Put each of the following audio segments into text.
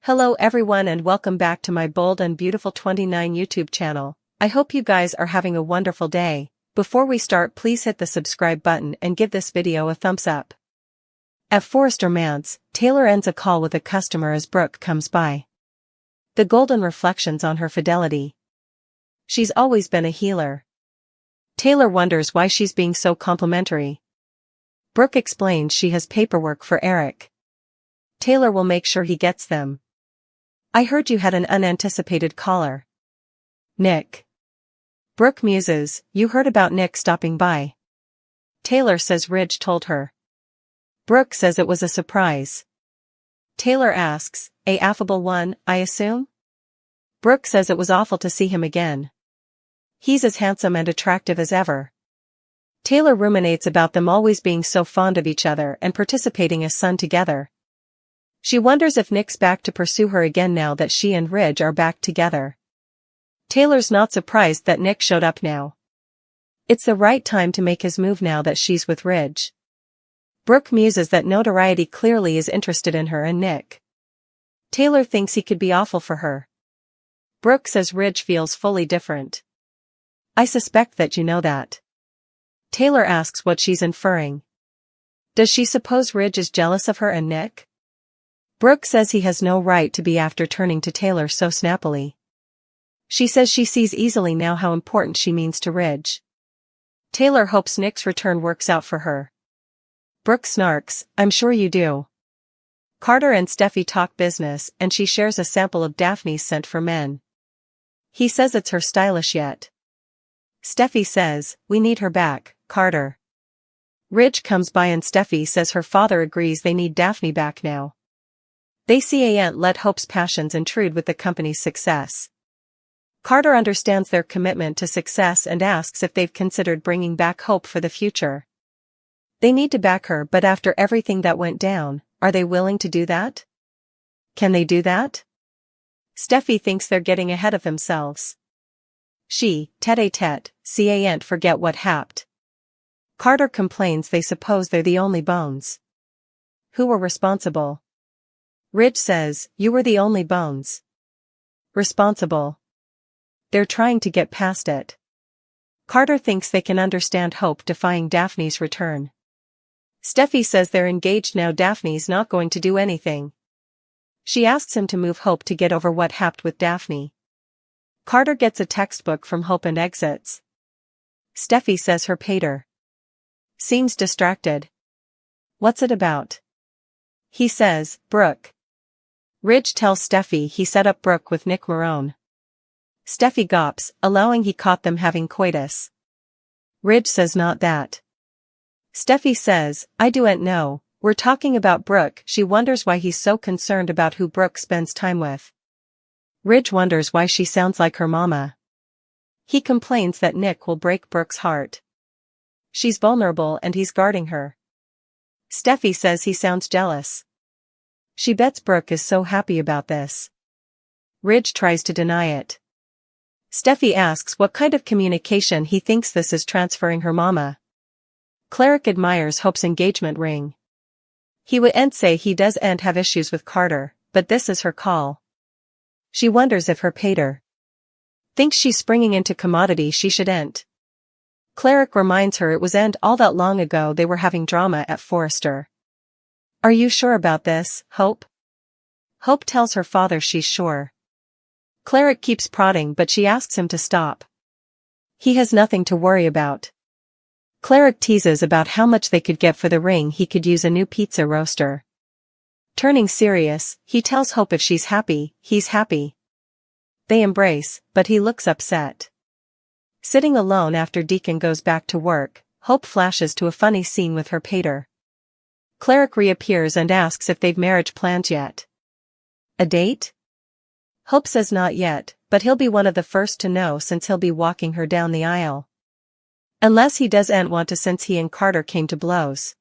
Hello everyone and welcome back to my Bold and Beautiful 29 YouTube channel. I hope you guys are having a wonderful day. Before we start, please hit the subscribe button and give this video a thumbs up. At Forrester Manse, Taylor ends a call with a customer as Brooke comes by. The golden reflections on her fidelity. She's always been a healer. Taylor wonders why she's being so complimentary. Brooke explains she has paperwork for Eric. Taylor will make sure he gets them. I heard you had an unanticipated caller. Nick. Brooke muses, you heard about Nick stopping by. Taylor says Ridge told her. Brooke says it was a surprise. Taylor asks, a affable one, I assume? Brooke says it was awful to see him again. He's as handsome and attractive as ever. Taylor ruminates about them always being so fond of each other and participating as son together. She wonders if Nick's back to pursue her again now that she and Ridge are back together. Taylor's not surprised that Nick showed up now. It's the right time to make his move now that she's with Ridge. Brooke muses that notoriety clearly is interested in her and Nick. Taylor thinks he could be awful for her. Brooke says Ridge feels fully different. I suspect that you know that. Taylor asks what she's inferring. Does she suppose Ridge is jealous of her and Nick? Brooke says he has no right to be after turning to Taylor so snappily. She says she sees easily now how important she means to Ridge. Taylor hopes Nick's return works out for her. Brooke snarks, I'm sure you do. Carter and Steffi talk business and she shares a sample of Daphne's scent for men. He says it's her stylish yet. Steffi says, we need her back, Carter. Ridge comes by and Steffi says her father agrees they need Daphne back now. They can't let Hope's passions intrude with the company's success. Carter understands their commitment to success and asks if they've considered bringing back Hope for the future. They need to back her, but after everything that went down, are they willing to do that? Can they do that? Steffi thinks they're getting ahead of themselves. She, tete-a-tete, can't forget what happened. Carter complains they suppose they're the only bones. Who were responsible? Ridge says, you were the only bones. Responsible. They're trying to get past it. Carter thinks they can understand Hope defying Daphne's return. Steffi says they're engaged now. Daphne's not going to do anything. She asks him to move Hope to get over what happened with Daphne. Carter gets a textbook from Hope and exits. Steffi says her pater seems distracted. What's it about? He says, Brooke. Ridge tells Steffi he set up Brooke with Nick Marone. Steffi gawps, allowing he caught them having coitus. Ridge says not that. Steffi says, I don't know, we're talking about Brooke. She wonders why he's so concerned about who Brooke spends time with. Ridge wonders why she sounds like her mama. He complains that Nick will break Brooke's heart. She's vulnerable and he's guarding her. Steffi says he sounds jealous. She bets Brooke is so happy about this. Ridge tries to deny it. Steffi asks what kind of communication he thinks this is transferring her mama. Cleric admires Hope's engagement ring. He wouldn't say he doesn't have issues with Carter, but this is her call. She wonders if her pater thinks she's springing into commodity she shouldn't. Cleric reminds her it wasn't all that long ago they were having drama at Forrester. Are you sure about this, Hope? Hope tells her father she's sure. Cleric keeps prodding but she asks him to stop. He has nothing to worry about. Cleric teases about how much they could get for the ring. He could use a new pizza roaster. Turning serious, he tells Hope if she's happy, he's happy. They embrace, but he looks upset. Sitting alone after Deacon goes back to work, Hope flashes to a funny scene with her pater. Cleric reappears and asks if they've marriage plans yet. A date? Hope says not yet, but he'll be one of the first to know since he'll be walking her down the aisle. Unless he doesn't want to since he and Carter came to blows.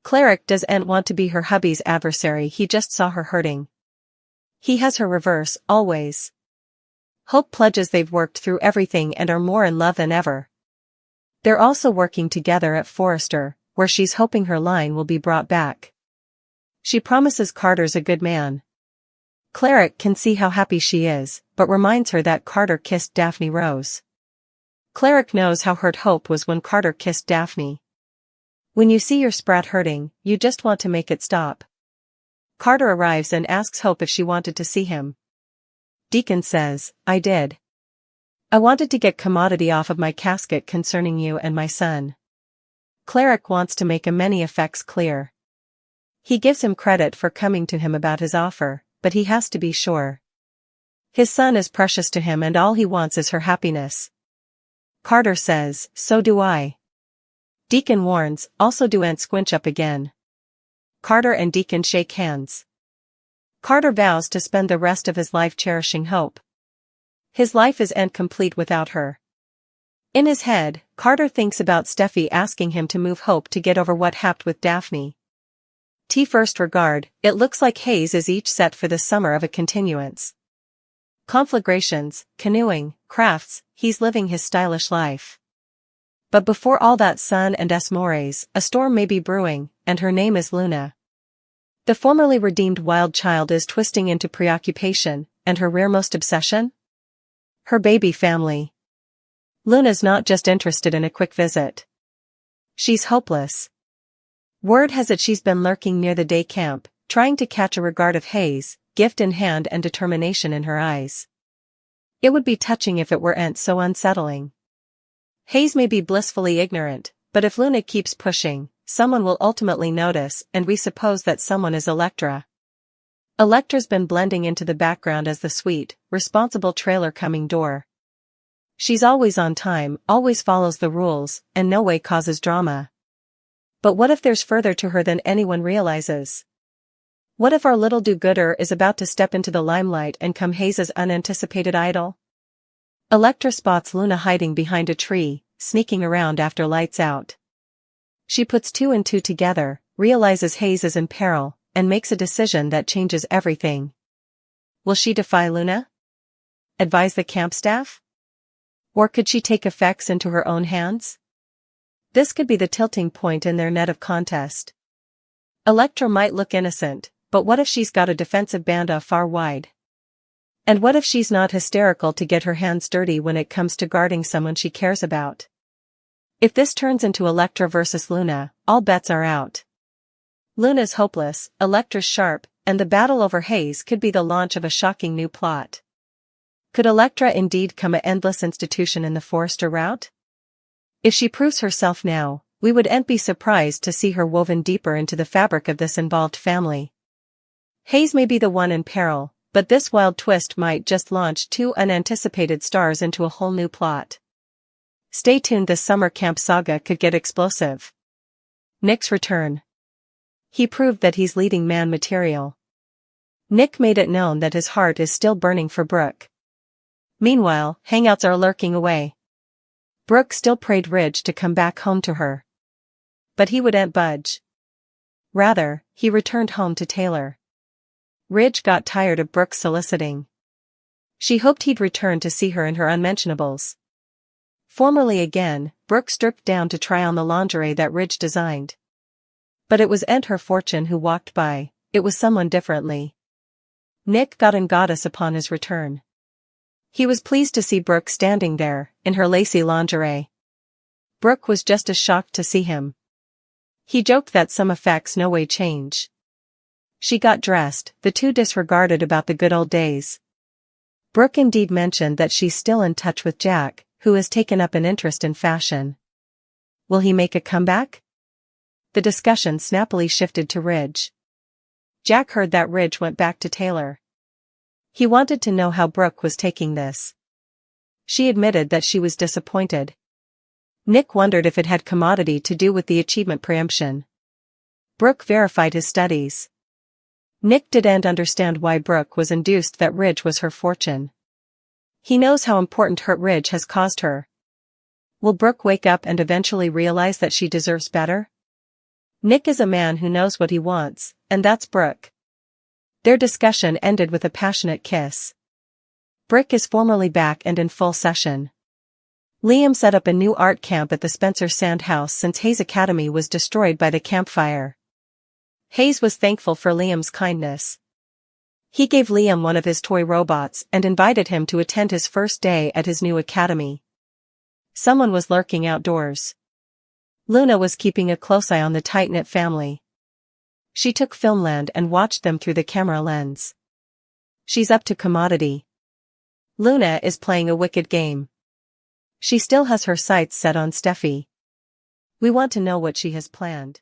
Cleric doesn't want to be her hubby's adversary, he just saw her hurting. He has her reverse, always. Hope pledges they've worked through everything and are more in love than ever. They're also working together at Forrester, where she's hoping her line will be brought back. She promises Carter's a good man. Cleric can see how happy she is, but reminds her that Carter kissed Daphne Rose. Cleric knows how hurt Hope was when Carter kissed Daphne. When you see your sprat hurting, you just want to make it stop. Carter arrives and asks Hope if she wanted to see him. Deacon says, I did. I wanted to get commodity off of my casket concerning you and my son. Cleric wants to make many effects clear. He gives him credit for coming to him about his offer, but he has to be sure. His son is precious to him and all he wants is her happiness. Carter says, so do I. Deacon warns, also do and squinch up again. Carter and Deacon shake hands. Carter vows to spend the rest of his life cherishing Hope. His life is incomplete without her. In his head, Carter thinks about Steffi asking him to move Hope to get over what happened with Daphne. First regard, it looks like Hayes is each set for the summer of a continuance. Conflagrations, canoeing, crafts, he's living his stylish life. But before all that sun and mores, a storm may be brewing, and her name is Luna. The formerly redeemed wild child is twisting into preoccupation, and her rearmost obsession? Her baby family. Luna's not just interested in a quick visit. She's hopeless. Word has it she's been lurking near the day camp, trying to catch a regard of Hayes, gift in hand and determination in her eyes. It would be touching if it weren't so unsettling. Hayes may be blissfully ignorant, but if Luna keeps pushing, someone will ultimately notice, and we suppose that someone is Electra. Electra's been blending into the background as the sweet, responsible trailer-coming door. She's always on time, always follows the rules, and no way causes drama. But what if there's further to her than anyone realizes? What if our little do-gooder is about to step into the limelight and come Hayes' unanticipated idol? Electra spots Luna hiding behind a tree, sneaking around after lights out. She puts two and two together, realizes Hayes is in peril, and makes a decision that changes everything. Will she defy Luna? Advise the camp staff? Or could she take effects into her own hands? This could be the tilting point in their net of contest. Electra might look innocent, but what if she's got a defensive banda far wide? And what if she's not hysterical to get her hands dirty when it comes to guarding someone she cares about? If this turns into Electra versus Luna, all bets are out. Luna's hopeless, Electra's sharp, and the battle over Hayes could be the launch of a shocking new plot. Could Electra indeed come an endless institution in the Forrester route? If she proves herself now, we wouldn't be surprised to see her woven deeper into the fabric of this involved family. Hayes may be the one in peril, but this wild twist might just launch two unanticipated stars into a whole new plot. Stay tuned, this summer camp saga could get explosive. Nick's return. He proved that he's leading man material. Nick made it known that his heart is still burning for Brooke. Meanwhile, hangouts are lurking away. Brooke still prayed Ridge to come back home to her. But he wouldn't budge. Rather, he returned home to Taylor. Ridge got tired of Brooke's soliciting. She hoped he'd return to see her in her unmentionables. Formally again, Brooke stripped down to try on the lingerie that Ridge designed. But it wasn't her fortune who walked by, it was someone differently. Nick got in goddess upon his return. He was pleased to see Brooke standing there, in her lacy lingerie. Brooke was just as shocked to see him. He joked that some effects no way change. She got dressed, the two disregarded about the good old days. Brooke indeed mentioned that she's still in touch with Jack, who has taken up an interest in fashion. Will he make a comeback? The discussion snappily shifted to Ridge. Jack heard that Ridge went back to Taylor. He wanted to know how Brooke was taking this. She admitted that she was disappointed. Nick wondered if it had commodity to do with the achievement preemption. Brooke verified his studies. Nick didn't understand why Brooke was induced that Ridge was her fortune. He knows how important hurt Ridge has caused her. Will Brooke wake up and eventually realize that she deserves better? Nick is a man who knows what he wants, and that's Brooke. Their discussion ended with a passionate kiss. Brooke is formally back and in full session. Liam set up a new art camp at the Spencer Sand House since Hayes Academy was destroyed by the campfire. Hayes was thankful for Liam's kindness. He gave Liam one of his toy robots and invited him to attend his first day at his new academy. Someone was lurking outdoors. Luna was keeping a close eye on the tight-knit family. She took Filmland and watched them through the camera lens. She's up to commodity. Luna is playing a wicked game. She still has her sights set on Steffi. We want to know what she has planned.